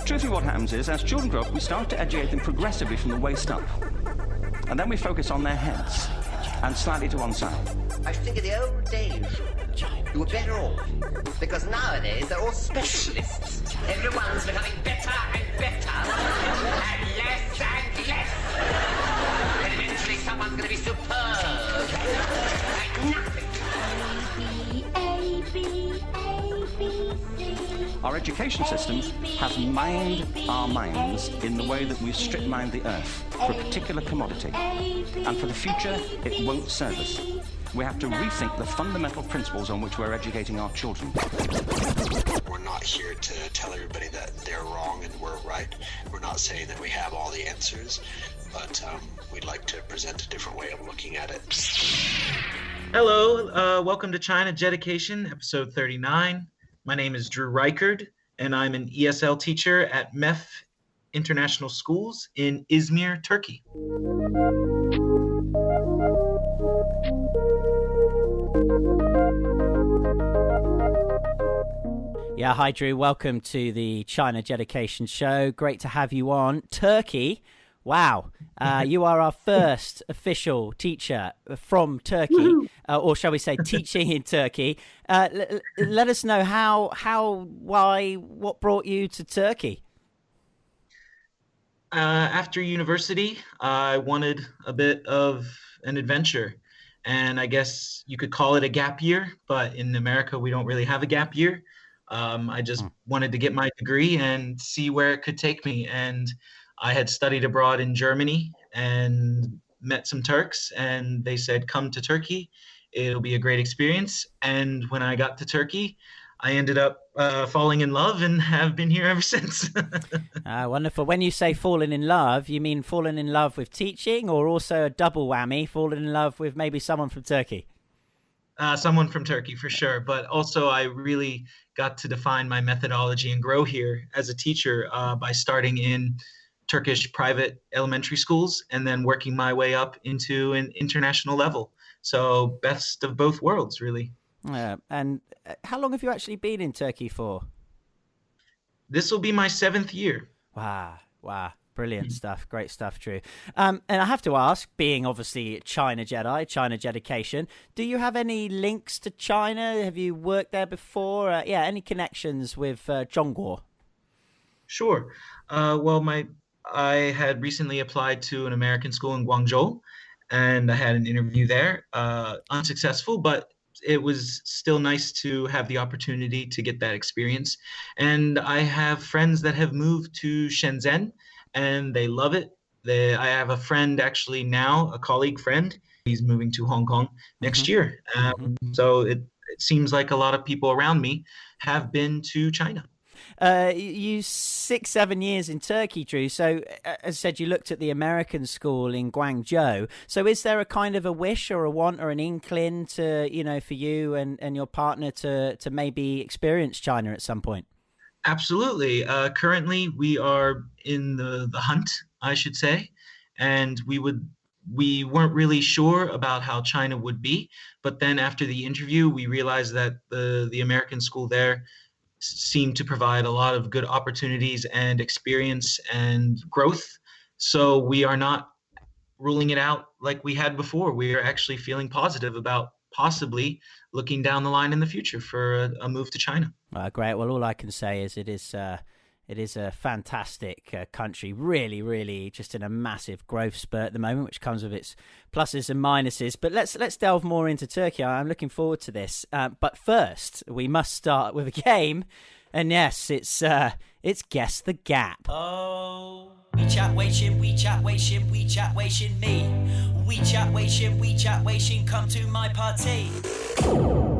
Truthfully, what happens is, as children grow up, we start to educate them progressively from the waist up. And then we focus on their heads and slightly to one side. I think in the old days, you were better off. Because nowadays, they're all specialists. Everyone's becoming better and better. And less and less. And eventually someone's going to be superb. Like nothing. Our education system has mined our minds in the way that we've strip mined the earth for a particular commodity. And for the future, it won't serve us. We have to rethink the fundamental principles on which we're educating our children. We're not here to tell everybody that they're wrong and we're right. We're not saying that we have all the answers, but we'd like to present a different way of looking at it. Hello, welcome to China Jeducation, episode 39. My name is Drew Reichard, and I'm an ESL teacher at MEF International Schools in Izmir, Turkey. Yeah, hi Drew, welcome to the China Jeducation show. Great to have you on. Turkey, wow, you are our first official teacher from Turkey, or shall we say teaching in Turkey. Let us know how, why, what brought you to Turkey? After university, I wanted a bit of an adventure, and I guess you could call it a gap year, but in America, we don't really have a gap year. I just wanted to get my degree and see where it could take me. And I had studied abroad in Germany and met some Turks, and they said, come to Turkey. It'll be a great experience. And when I got to Turkey, I ended up falling in love and have been here ever since. Wonderful. When you say falling in love, you mean falling in love with teaching, or also a double whammy, falling in love with maybe someone from Turkey? Someone from Turkey for sure, but also I really got to define my methodology and grow here as a teacher by starting in Turkish private elementary schools and then working my way up into an international level. So best of both worlds, really. And how long have you actually been in Turkey for? This will be my 7th year. Wow. Brilliant stuff. Great stuff, Drew. And I have to ask, being obviously China Jedi, China Jeducation, do you have any links to China? Have you worked there before? Any connections with Zhongguo? Sure. I had recently applied to an American school in Guangzhou, and I had an interview there. Unsuccessful, but it was still nice to have the opportunity to get that experience. And I have friends that have moved to Shenzhen, and they love it. I have a friend actually now, a colleague friend. He's moving to Hong Kong next year. So it seems like a lot of people around me have been to China. You 6-7 years in Turkey, Drew. So, as I said, you looked at the American school in Guangzhou. So is there a kind of a wish or a want or an inkling to, for you and your partner to maybe experience China at some point? Absolutely. Currently, we are in the hunt, I should say, and we weren't really sure about how China would be. But then after the interview, we realized that the American school there seem to provide a lot of good opportunities and experience and growth. So we are not ruling it out like we had before. We are actually feeling positive about possibly looking down the line in the future for a move to China. Great. Well, all I can say is it is a fantastic country, really, really just in a massive growth spurt at the moment, which comes with its pluses and minuses. But let's delve more into Turkey. I'm looking forward to this. But first, we must start with a game. And yes, it's Guess the Gap. Oh, we chat Weixin, we chat Weixin, we chat Weixin me. We chat Weixin, come to my party.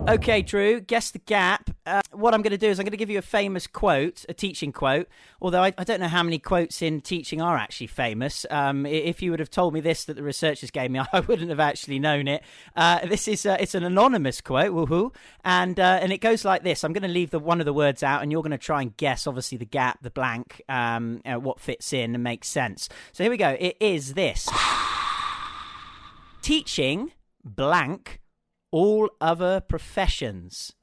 Okay, Drew, Guess the Gap. What I'm going to do is I'm going to give you a famous quote, a teaching quote, although I don't know how many quotes in teaching are actually famous. If you would have told me this that the researchers gave me, I wouldn't have actually known it. It's an anonymous quote, woohoo, and it goes like this. I'm going to leave one of the words out, and you're going to try and guess, obviously, the gap, the blank, what fits in and makes sense. So here we go. It is this. Teaching, blank, all other professions.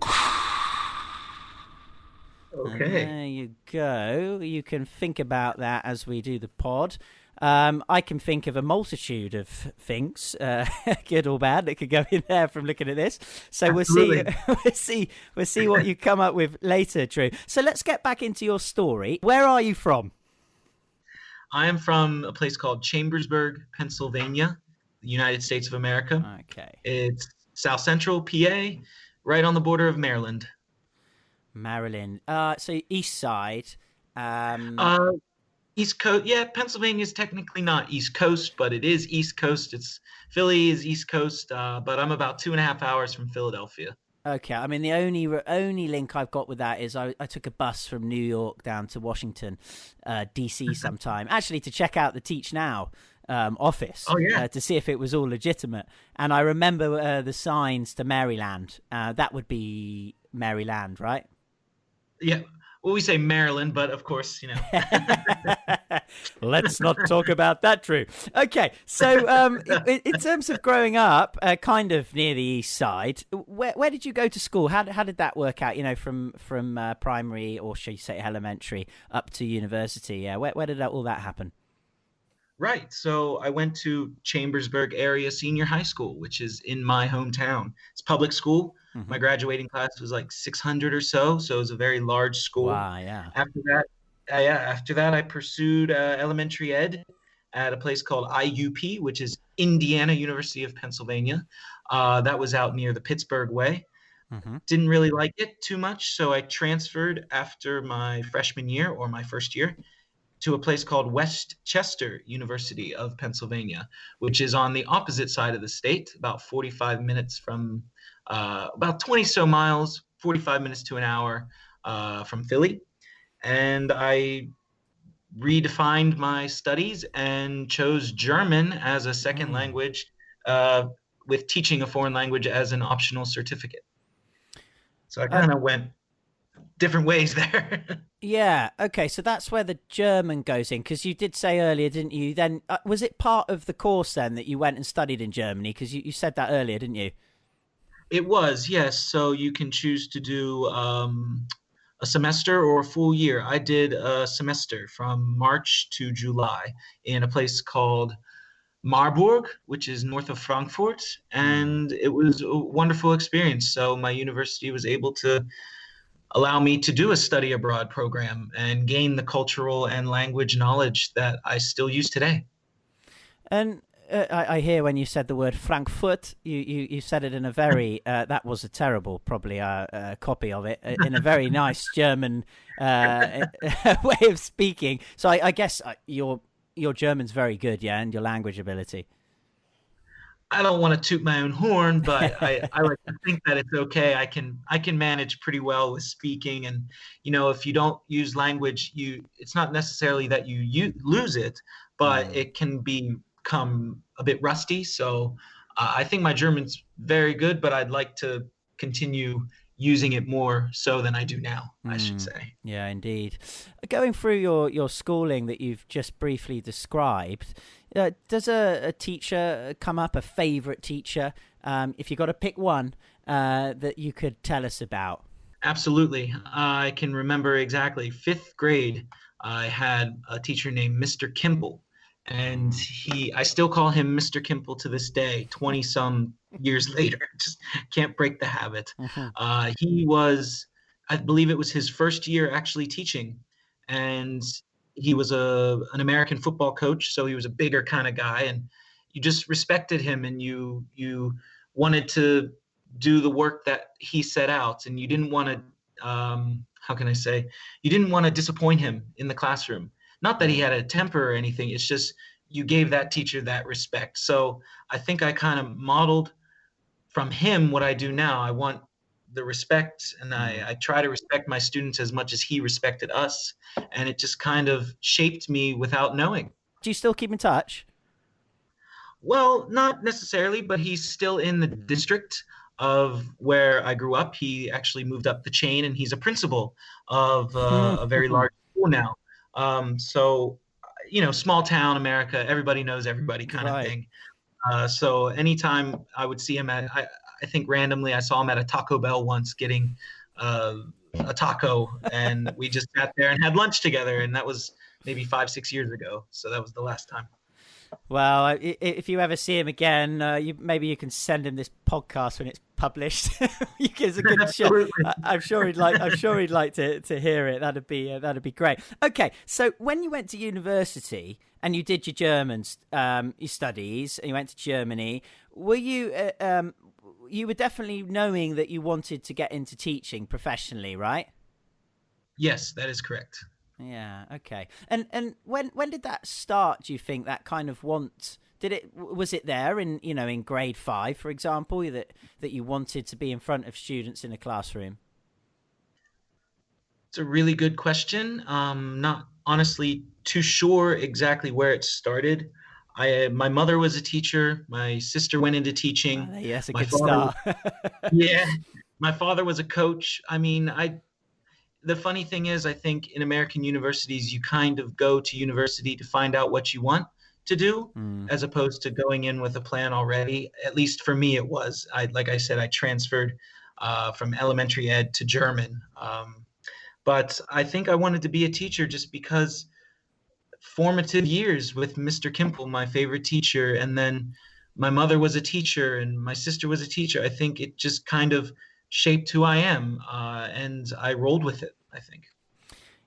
And Okay. there you go. You can think about that as we do the pod. I can think of a multitude of things, good or bad, that could go in there from looking at this. So Absolutely. we'll see what you come up with later, Drew. So let's get back into your story. Where are you from? I am from a place called Chambersburg, Pennsylvania, the United States of America. Okay. It's South Central PA, right on the border of Maryland. Maryland. So East Side. East Coast. Yeah, Pennsylvania is technically not East Coast, but it is East Coast. Philly is East Coast, but I'm about 2.5 hours from Philadelphia. Okay, I mean the only link I've got with that is I took a bus from New York down to Washington, D.C. sometime, actually to check out the Teach Now office. Oh, yeah. To see if it was all legitimate. And I remember the signs to Maryland. That would be Maryland, right? Yeah. Well, we say Maryland, but of course, Let's not talk about that, Drew. Okay, so in terms of growing up, kind of near the East Side, where did you go to school? How did that work out? From primary, or should you say elementary, up to university? Yeah, where did all that happen? Right. So I went to Chambersburg Area Senior High School, which is in my hometown. It's public school. Mm-hmm. My graduating class was like 600 or so it was a very large school. Wow, yeah. After that, I pursued elementary ed at a place called IUP, which is Indiana University of Pennsylvania. That was out near the Pittsburgh way. Mm-hmm. Didn't really like it too much, so I transferred after my freshman year, or my first year, to a place called Westchester University of Pennsylvania, which is on the opposite side of the state, about 45 minutes from, about 20 so miles, 45 minutes to an hour from Philly. And I redefined my studies and chose German as a second language, with teaching a foreign language as an optional certificate. So I kind of went different ways there. Yeah, okay, so that's where the German goes in, because you did say earlier, didn't you? Then was it part of the course then that you went and studied in Germany? Because you said that earlier, didn't you? It was, yes. So you can choose to do a semester or a full year. I did a semester from March to July in a place called Marburg, which is north of Frankfurt, and it was a wonderful experience. So my university was able to allow me to do a study abroad program and gain the cultural and language knowledge that I still use today. And I hear when you said the word Frankfurt, you said it in a very, that was a terrible, probably copy of it, in a very nice German way of speaking. So I guess your German's very good, yeah, and your language ability. I don't want to toot my own horn, but I like to think that it's okay. I can manage pretty well with speaking, and if you don't use language, it's not necessarily that you lose it, but it can become a bit rusty. So I think my German's very good, but I'd like to continue using it more so than I do now, I should say. Yeah, indeed. Going through your schooling that you've just briefly described, does a teacher come up, a favorite teacher, if you got to pick one, that you could tell us about? Absolutely. I can remember exactly 5th grade, I had a teacher named Mr. Kimball, and I still call him Mr. Kimball to this day, 20 some years later. Just can't break the habit. He was, I believe it was his first year actually teaching, and he was an American football coach, so he was a bigger kind of guy, and you just respected him, and you wanted to do the work that he set out, and you didn't want to, how can I say, you didn't want to disappoint him in the classroom. Not that he had a temper or anything, it's just you gave that teacher that respect. So I think I kind of modeled from him what I do now. I want the respect, and I try to respect my students as much as he respected us, and it just kind of shaped me without knowing. Do you still keep in touch? Well, not necessarily, but he's still in the district of where I grew up. He actually moved up the chain, and he's a principal of a very large school now. So, small town America, everybody knows everybody kind of thing. So anytime I would see him I think randomly I saw him at a Taco Bell once getting a taco, and we just sat there and had lunch together. And that was maybe 5-6 years ago. So that was the last time. Well, if you ever see him again, maybe you can send him this podcast when it's published. It's a good show. I'm sure he'd like to hear it. That'd be great. Okay, so when you went to university and you did your German your studies, and you went to Germany, were you you were definitely knowing that you wanted to get into teaching professionally, right? Yes, that is correct. Yeah. Okay. And when did that start? Do you think that kind of was it there in grade 5, for example, that you wanted to be in front of students in a classroom? It's a really good question. Not honestly too sure exactly where it started. My mother was a teacher. My sister went into teaching. That's a good start. Yeah. My father was a coach. I mean, the funny thing is, I think in American universities, you kind of go to university to find out what you want to do, as opposed to going in with a plan already. At least for me, it was. Like I said, I transferred from elementary ed to German. But I think I wanted to be a teacher just because formative years with Mr. Kimple, my favorite teacher, and then my mother was a teacher and my sister was a teacher. I think it just kind of shaped who I am, and I rolled with it, I think.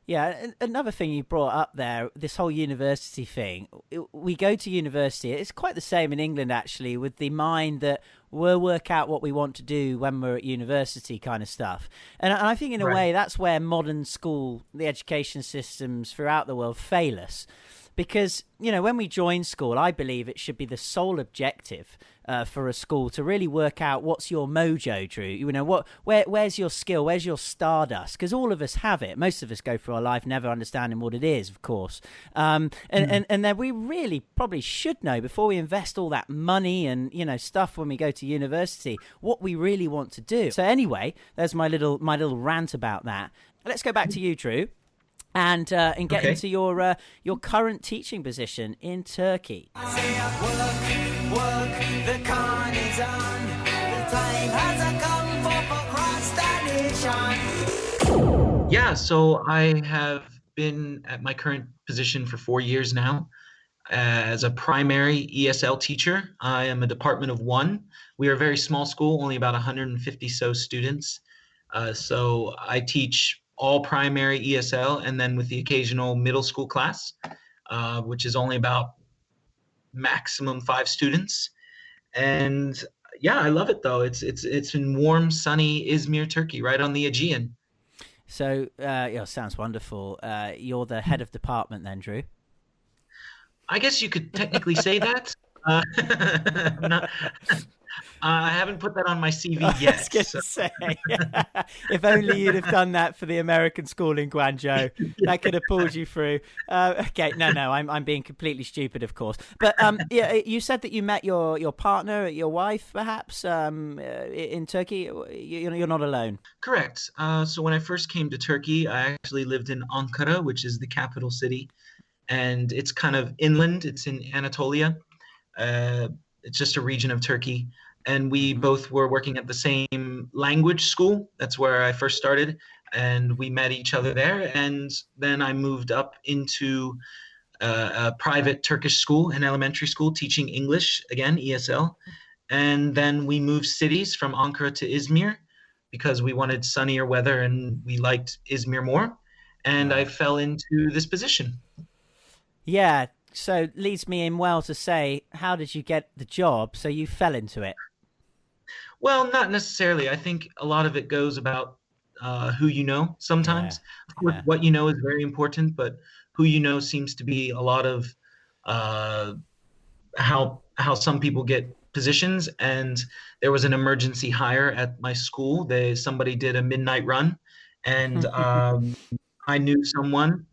Yeah, another thing you brought up there, this whole university thing. We go to university, it's quite the same in England actually, with the mind that we'll work out what we want to do when we're at university kind of stuff. And I think in a way that's where modern school, the education systems throughout the world fail us. Because, when we join school, I believe it should be the sole objective for a school to really work out what's your mojo, Drew. Where's your skill? Where's your stardust? Because all of us have it. Most of us go through our life never understanding what it is, of course. And then we really probably should know before we invest all that money and, stuff when we go to university, what we really want to do. So anyway, there's my little rant about that. Let's go back to you, Drew. And get into your current teaching position in Turkey. Work, the con is on. The time has come for procrastination. Yeah, so I have been at my current position for 4 years now as a primary ESL teacher. I am a department of 1. We are a very small school, only about 150 so students. So I teach all primary ESL, and then with the occasional middle school class, which is only about maximum 5 students. And yeah, I love it though. It's in warm, sunny Izmir, Turkey, right on the Aegean. So, sounds wonderful. You're the head of department then, Drew? I guess you could technically say that. I haven't put that on my CV yet. I was going to say, if only you'd have done that for the American school in Guangzhou, that could have pulled you through. Okay, no, I'm being completely stupid, of course. But you said that you met your partner, your wife, perhaps, in Turkey. You're not alone. Correct. So when I first came to Turkey, I actually lived in Ankara, which is the capital city, and it's kind of inland. It's in Anatolia. It's just a region of Turkey. And we both were working at the same language school. That's where I first started. And we met each other there. And then I moved up into a private Turkish school, an elementary school, teaching English, again, ESL. And then we moved cities from Ankara to Izmir because we wanted sunnier weather and we liked Izmir more. And I fell into this position. Yeah. So leads me in well to say, how did you get the job? So you fell into it. Well, not necessarily. I think a lot of it goes about who you know sometimes. Yeah. Of course, what you know is very important, but who you know seems to be a lot of how some people get positions. And there was an emergency hire at my school. Somebody did a midnight run, and I knew someone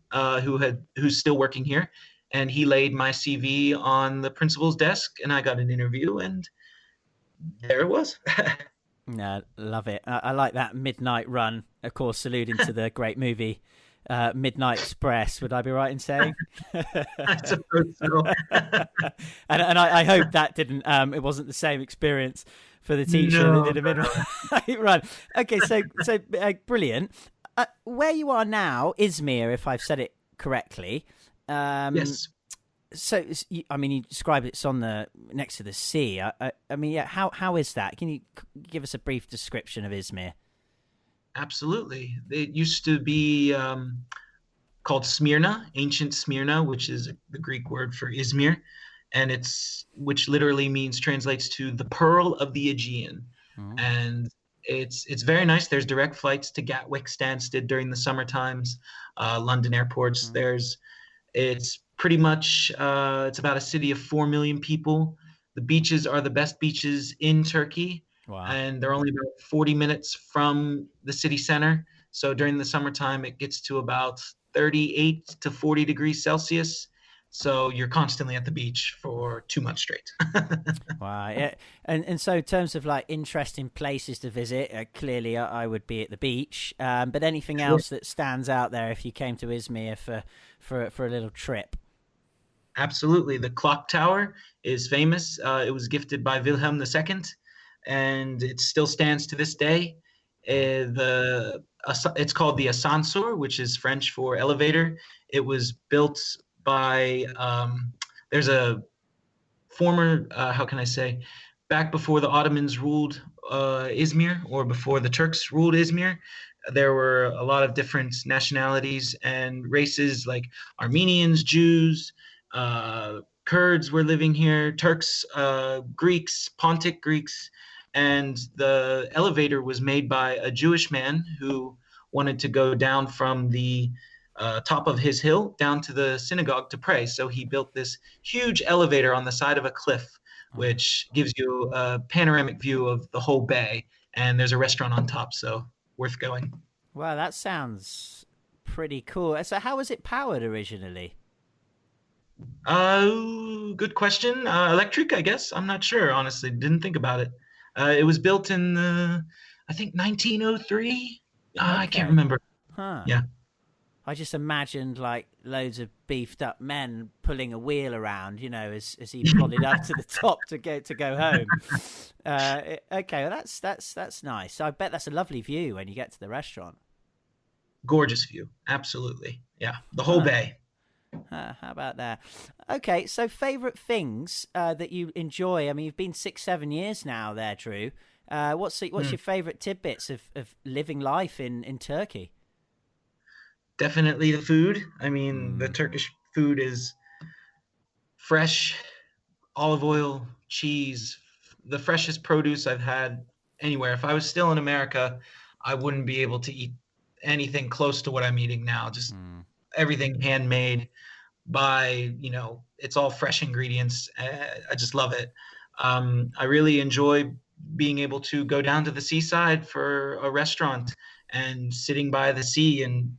who's still working here, and he laid my CV on the principal's desk, and I got an interview, and there it was. No, love it. I like that midnight run, of course, alluding to the great movie Midnight Express. Would I be right in saying? I suppose so. and I hope that didn't. It wasn't the same experience for the teacher that did a midnight run. Okay, so brilliant. where you are now, Izmir, if I've said it correctly. Yes. So, I mean, you describe it's on the next to the sea. I mean, yeah. How is that? Can you give us a brief description of Izmir? Absolutely. It used to be called Smyrna, ancient Smyrna, which is the Greek word for Izmir, and which literally translates to the pearl of the Aegean. And it's very nice. There's direct flights to Gatwick, Stansted during the summer times, London airports. It's pretty much it's about a city of 4 million people. The beaches are the best beaches in Turkey. Wow. And they're only about 40 minutes from the city center. So during the summertime, it gets to about 38 to 40 degrees Celsius. So you're constantly at the beach for 2 months straight. Wow. Yeah. And so in terms of like interesting places to visit, clearly I would be at the beach. But anything else that stands out there if you came to Izmir for a little trip? Absolutely. The clock tower is famous. It was gifted by Wilhelm II, and it still stands to this day. It's called the ascensor, which is French for elevator. It was built by there's a former how can I say, back before the Ottomans ruled Izmir, or before the Turks ruled Izmir, there were a lot of different nationalities and races, like Armenians, Jews, Kurds were living here, Turks, Greeks, Pontic Greeks. And the elevator was made by a Jewish man who wanted to go down from the top of his hill down to the synagogue to pray. So he built this huge elevator on the side of a cliff, which gives you a panoramic view of the whole bay. And there's a restaurant on top, so worth going. Wow, that sounds pretty cool. So how was it powered originally? Good question. Electric, I guess. I'm not sure, honestly. Didn't think about it. It was built in, I think, 1903. I can't remember. Huh. Yeah. I just imagined like loads of beefed up men pulling a wheel around, as he plodded up to the top to go home. Okay, well that's nice. I bet that's a lovely view when you get to the restaurant. Gorgeous view, absolutely. Yeah, the whole bay. How about that? Okay, so favorite things that you enjoy. I mean, you've been 6-7 years now there, Drew. What's your favorite tidbits of living life in Turkey? Definitely the food. I mean, the Turkish food is fresh, olive oil, cheese, the freshest produce I've had anywhere. If I was still in America, I wouldn't be able to eat anything close to what I'm eating now. Just everything handmade by, it's all fresh ingredients. I just love it. I really enjoy being able to go down to the seaside for a restaurant and sitting by the sea and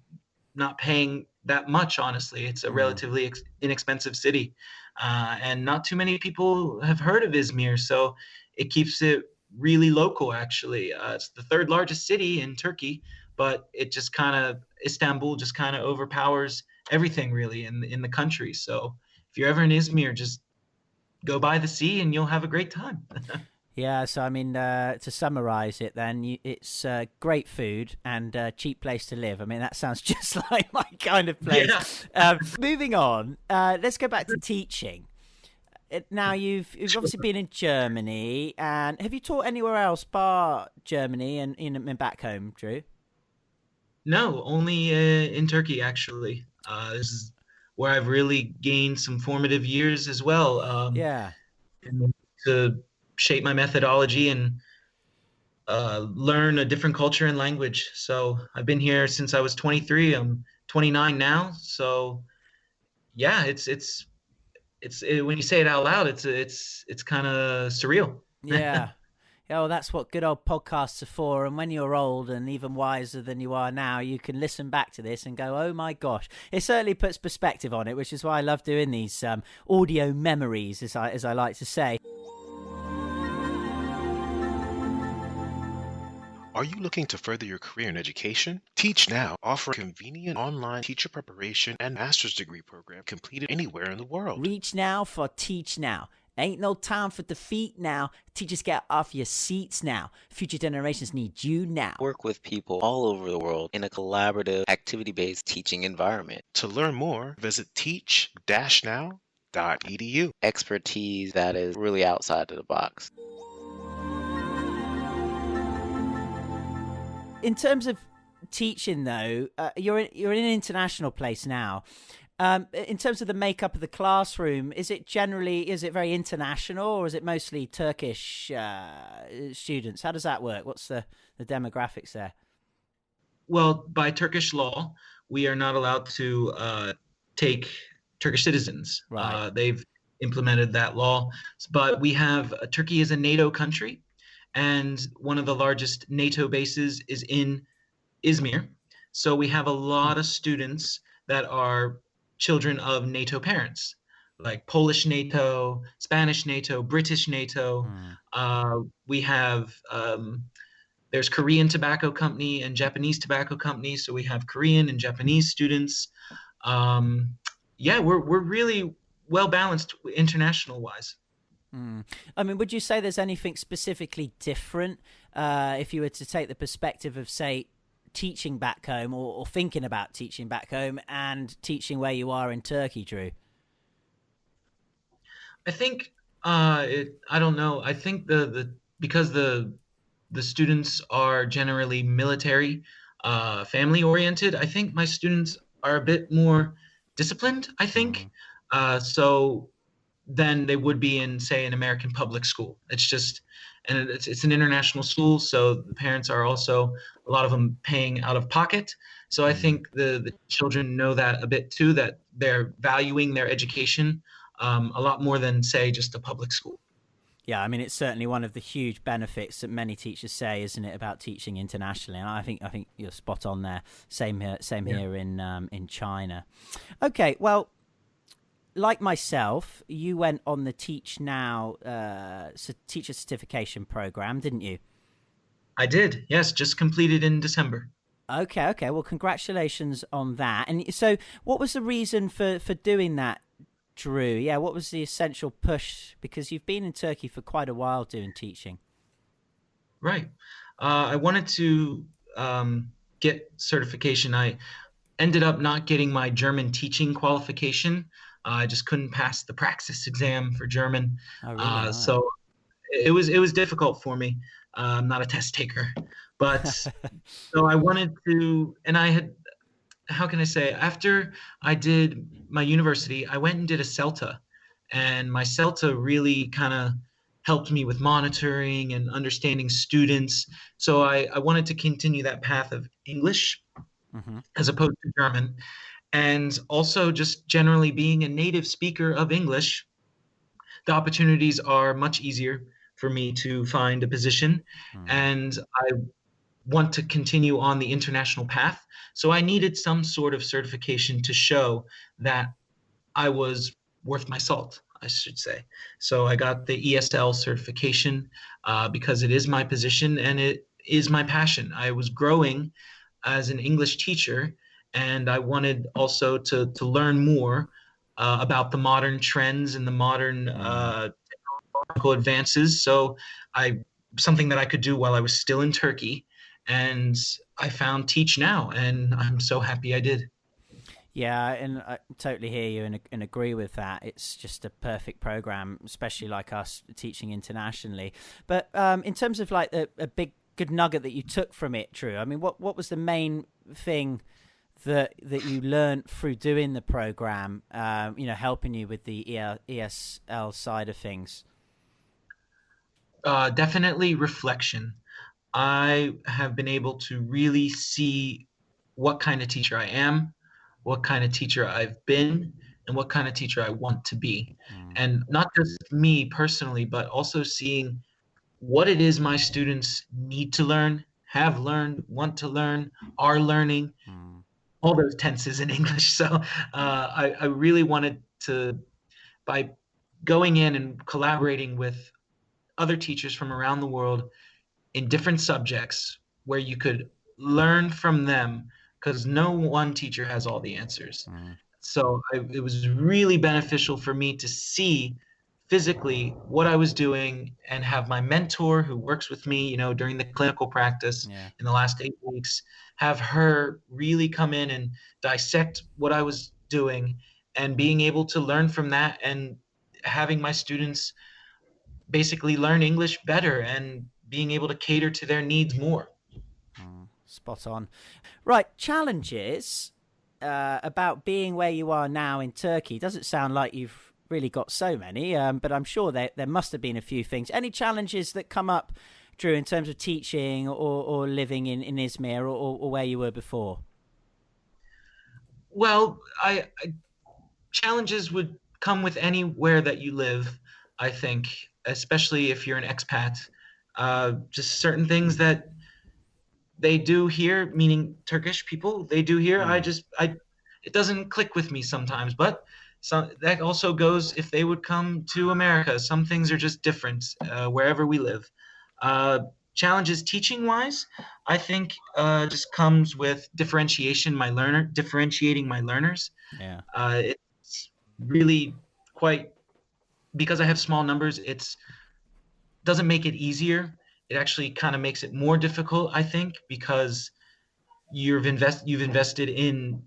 not paying that much, honestly. It's a relatively inexpensive city. And not too many people have heard of Izmir, so it keeps it really local, actually. It's the third largest city in Turkey, but Istanbul just kind of overpowers everything really in the country. So if you're ever in Izmir, just go by the sea and you'll have a great time. Yeah, so I mean, to summarize it then, it's great food and a cheap place to live. I mean, that sounds just like my kind of place. Yeah. Moving on, let's go back to teaching. Now, you've obviously been in Germany, and have you taught anywhere else bar Germany and in back home, Drew? No, only in Turkey, actually. This is where I've really gained some formative years as well. To shape my methodology and learn a different culture and language. So I've been here since I was 23. I'm 29 now. So yeah, it's when you say it out loud, it's kind of surreal. Yeah. Yeah, well, that's what good old podcasts are for. And when you're old and even wiser than you are now, you can listen back to this and go, oh, my gosh. It certainly puts perspective on it, which is why I love doing these audio memories, as I like to say. Are you looking to further your career in education? Teach Now offers a convenient online teacher preparation and master's degree program completed anywhere in the world. Reach now for Teach Now, Ain't no time for defeat now. Teachers, get off your seats now. Future generations need you now. Work with people all over the world in a collaborative, activity-based teaching environment. To learn more, visit teach-now.edu. Expertise that is really outside of the box. In terms of teaching, though, you're in an international place now. In terms of the makeup of the classroom, is it very international, or is it mostly Turkish students? How does that work? What's the demographics there? Well, by Turkish law, we are not allowed to take Turkish citizens. Right. They've implemented that law, but Turkey is a NATO country, and one of the largest NATO bases is in Izmir. So we have a lot of students that are children of NATO parents, like Polish NATO, Spanish NATO, British NATO. We have there's Korean Tobacco Company and Japanese Tobacco Company, so we have Korean and Japanese students. We're really well balanced international wise. I mean, would you say there's anything specifically different if you were to take the perspective of, say, teaching back home or thinking about teaching back home and teaching where you are in Turkey, Drew? I think I don't know. I think because the students are generally military, family oriented, I think my students are a bit more disciplined, I think. So than they would be in, say, an American public school. It's an international school, so the parents are also, a lot of them, paying out of pocket. So I think the children know that a bit too, that they're valuing their education a lot more than, say, just a public school. Yeah, I mean, it's certainly one of the huge benefits that many teachers say, isn't it, about teaching internationally? And I think you're spot on there. Same here in China. Okay, well, like myself, you went on the Teach Now teacher certification program, didn't you? I did, yes, just completed in December. Okay. Well, congratulations on that. And so what was the reason for doing that, Drew? Yeah, what was the essential push? Because you've been in Turkey for quite a while doing teaching. Right. I wanted to get certification. I ended up not getting my German teaching qualification. I just couldn't pass the praxis exam for German. Oh, really? So it was difficult for me. I'm not a test taker, but so I wanted to, and I had, how can I say, after I did my university, I went and did a CELTA, and my CELTA really kind of helped me with monitoring and understanding students. So I wanted to continue that path of English as opposed to German. And also just generally being a native speaker of English, the opportunities are much easier for me to find a position. And I want to continue on the international path. So I needed some sort of certification to show that I was worth my salt, I should say. So I got the ESL certification because it is my position and it is my passion. I was growing as an English teacher, and I wanted also to learn more about the modern trends and the modern technological advances. So something that I could do while I was still in Turkey, and I found Teach Now, and I'm so happy I did. Yeah, and I totally hear you and agree with that. It's just a perfect program, especially like us teaching internationally. But in terms of like a big good nugget that you took from it, Drew, I mean, what was the main thing that you learned through doing the program, helping you with the ESL side of things? Definitely reflection. I have been able to really see what kind of teacher I am, what kind of teacher I've been, and what kind of teacher I want to be. And not just me personally, but also seeing what it is my students need to learn, have learned, want to learn, are learning. All those tenses in English. So I really wanted to, by going in and collaborating with other teachers from around the world in different subjects where you could learn from them, because no one teacher has all the answers. So it was really beneficial for me to see physically what I was doing and have my mentor who works with me, during the clinical practice Yeah. in the last 8 weeks, have her really come in and dissect what I was doing and being able to learn from that and having my students basically learn English better and being able to cater to their needs more. Spot on. Right, challenges about being where you are now in Turkey. Doesn't sound like you've really got so many, but I'm sure there must have been a few things. Any challenges that come up, Drew, in terms of teaching or living in Izmir or where you were before? Well, challenges would come with anywhere that you live, I think, especially if you're an expat. Just certain things that they do here, meaning Turkish people, they do here. It doesn't click with me sometimes, but that also goes if they would come to America. Some things are just different wherever we live. Challenges teaching wise, I think just comes with differentiating my learners. Yeah. It's really quite, because I have small numbers, it doesn't make it easier. It actually kind of makes it more difficult, I think, because you've invested in.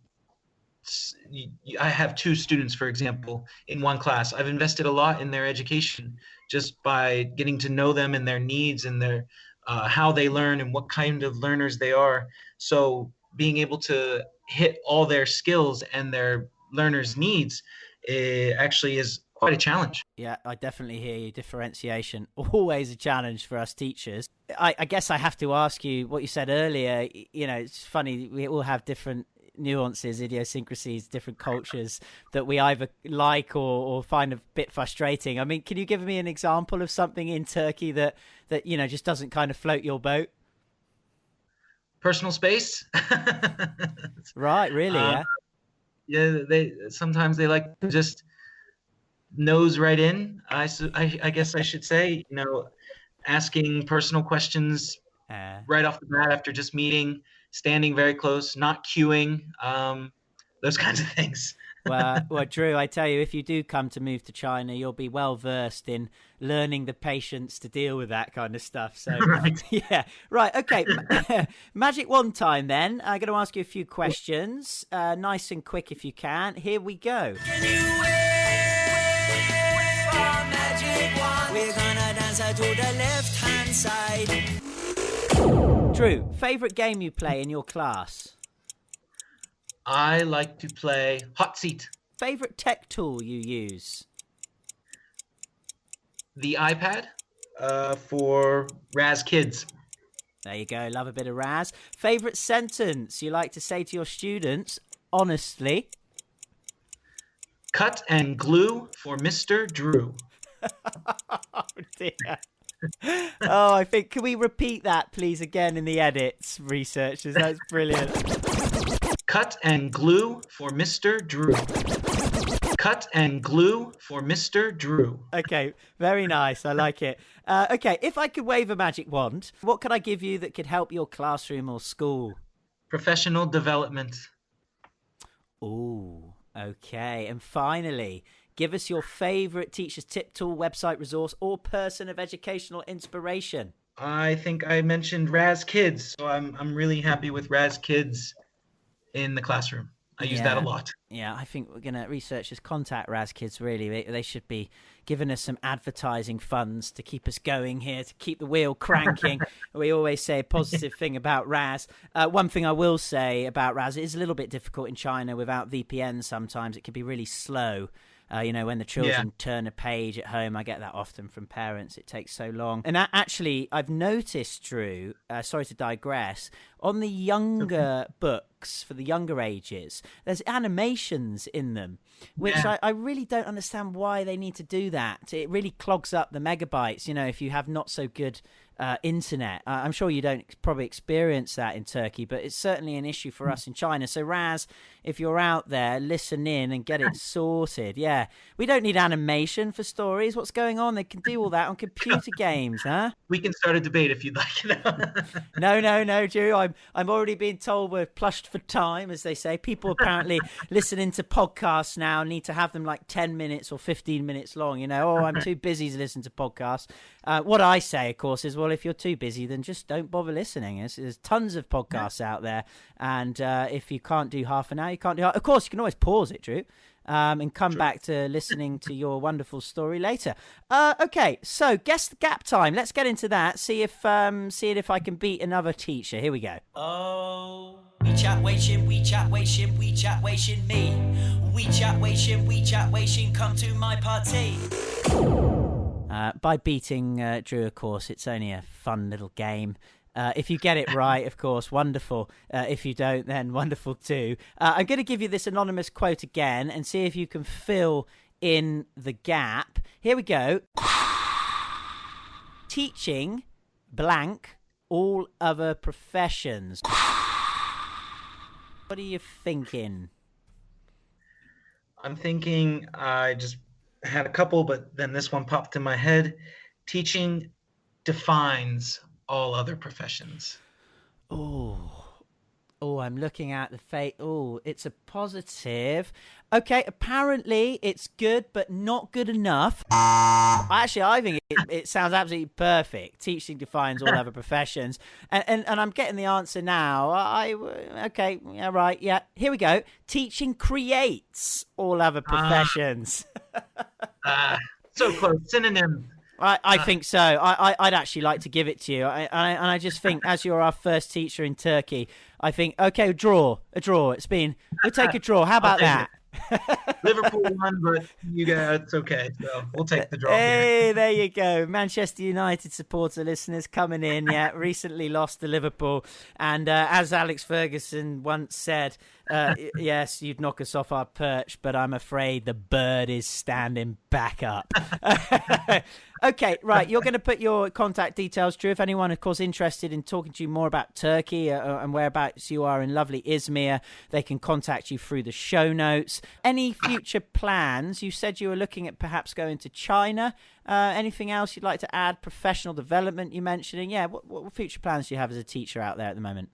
I have 2 students, for example, in one class. I've invested a lot in their education just by getting to know them and their needs and their how they learn and what kind of learners they are. So being able to hit all their skills and their learners' needs actually is quite a challenge. Yeah, I definitely hear you. Differentiation, always a challenge for us teachers. I guess I have to ask you what you said earlier. It's funny, we all have different nuances, idiosyncrasies, different cultures that we either like or find a bit frustrating. I mean, can you give me an example of something in Turkey that just doesn't kind of float your boat? Personal space. Right, really, yeah? Yeah, they sometimes they like to just nose right in. I guess I should say, asking personal questions right off the bat after just meeting, standing very close, not queuing, those kinds of things. Well, Drew, I tell you, if you do come to move to China, you'll be well versed in learning the patience to deal with that kind of stuff. So, Right. Yeah, right, okay. Magic wand time then. I'm going to ask you a few questions, nice and quick if you can. Here we go. Can you wait for magic wand? We're gonna dance to the left-hand side. Drew, favourite game you play in your class? I like to play hot seat. Favourite tech tool you use? The iPad for Raz Kids. There you go, love a bit of Raz. Favourite sentence you like to say to your students, honestly? Cut and glue for Mr. Drew. Oh dear. Oh, I think, can we repeat that please again in the edits, researchers? That's brilliant. Cut and glue for Mr. Drew. Cut and glue for Mr. Drew. Okay, very nice. I like it. Okay, if I could wave a magic wand, what could I give you that could help your classroom or school? Professional development. Ooh, okay. And finally, give us your favourite teacher's tip, tool, website, resource, or person of educational inspiration. I think I mentioned Raz Kids, so I'm really happy with Raz Kids in the classroom. I use that a lot. Yeah, I think we're going to researchers contact Raz Kids, really. They should be giving us some advertising funds to keep us going here, to keep the wheel cranking. We always say a positive thing about Raz. One thing I will say about Raz, it is a little bit difficult in China without VPN sometimes. It can be really slow. When the children turn a page at home, I get that often from parents. It takes so long. And actually, I've noticed, Drew, sorry to digress, on the younger books for the younger ages, there's animations in them, which I really don't understand why they need to do that. It really clogs up the megabytes, if you have not so good internet. I'm sure you don't probably experience that in Turkey, but it's certainly an issue for us in China. So Raz, if you're out there, listen in and get it sorted. Yeah, we don't need animation for stories. What's going on? They can do all that on computer games, huh? We can start a debate if you'd like. No, Drew. I'm already being told we're plushed for time, as they say. People apparently listening to podcasts now need to have them like 10 minutes or 15 minutes long. You know, I'm too busy to listen to podcasts. What I say, of course, is, well, if you're too busy, then just don't bother listening. There's tons of podcasts out there. And if you can't do half an hour, you can't do half. Of course, you can always pause it, Drew, and come back to listening to your wonderful story later. Okay, so guess the gap time. Let's get into that. See if I can beat another teacher. Here we go. Oh, we chat Weixin, we chat Weixin, we chat Weixin me. We chat Weixin, come to my party. By beating Drew, of course, it's only a fun little game. If you get it right, of course, wonderful. If you don't, then wonderful too. I'm going to give you this anonymous quote again and see if you can fill in the gap. Here we go. Teaching blank all other professions. What are you thinking? I'm thinking, I just had a couple, but then this one popped in my head. Teaching defines all other professions. Oh, I'm looking at the fate. Oh, it's a positive. Okay, apparently it's good, but not good enough. Actually, I think it sounds absolutely perfect. Teaching defines all other professions. And I'm getting the answer now. Okay, yeah, right, yeah. Here we go. Teaching creates all other professions. So close. Synonym. I think so. I'd actually like to give it to you. And I just think, as you're our first teacher in Turkey, I think, okay, a draw. We'll take a draw. How about that? Liverpool won, but it's okay. So we'll take the draw. Hey, here. there you go. Manchester United supporter listeners coming in. Yeah, recently lost to Liverpool. And as Alex Ferguson once said, yes, you'd knock us off our perch, but I'm afraid the bird is standing back up. Okay, right. You're going to put your contact details, Drew. If anyone, of course, interested in talking to you more about Turkey and whereabouts you are in lovely Izmir, they can contact you through the show notes. Any future plans? You said you were looking at perhaps going to China. Anything else you'd like to add? Professional development you're mentioning? Yeah, what future plans do you have as a teacher out there at the moment?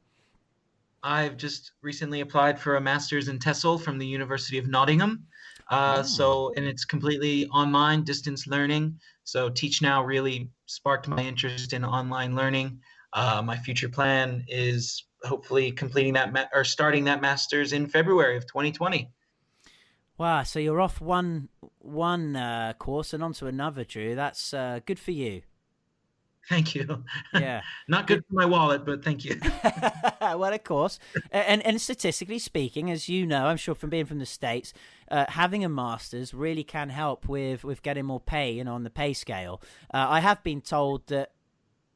I've just recently applied for a master's in TESOL from the University of Nottingham. And it's completely online, distance learning. So Teach Now really sparked my interest in online learning. My future plan is hopefully completing that starting that master's in February of 2020. Wow, so you're off one course and onto another, Drew. That's good for you. Thank you. Yeah. Not good for my wallet, but thank you. Well, of course. And statistically speaking, as you know, I'm sure from being from the States, having a master's really can help with getting more pay, on the pay scale. I have been told that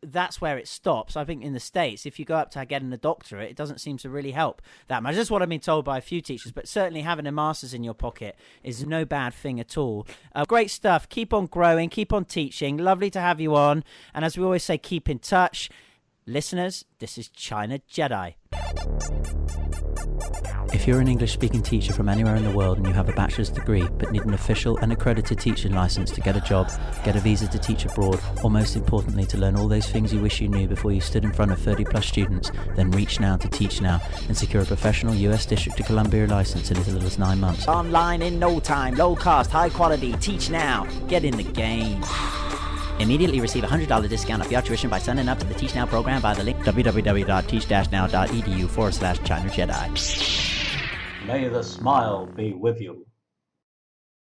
that's where it stops. I think in the States, if you go up to getting a doctorate, it doesn't seem to really help that much. That's what I've been told by a few teachers, but certainly having a master's in your pocket is no bad thing at all. Great stuff. Keep on growing. Keep on teaching. Lovely to have you on. And as we always say, keep in touch. Listeners, this is China Jedi. If you're an English-speaking teacher from anywhere in the world and you have a bachelor's degree but need an official and accredited teaching license to get a job, get a visa to teach abroad, or most importantly to learn all those things you wish you knew before you stood in front of 30-plus students, then reach now to Teach Now and secure a professional US District of Columbia license in as little as 9 months. Online in no time, low cost, high quality. Teach Now. Get in the game. Immediately receive a $100 discount off your tuition by signing up to the Teach Now program via the link www.teach-now.edu/China Jedi. May the smile be with you.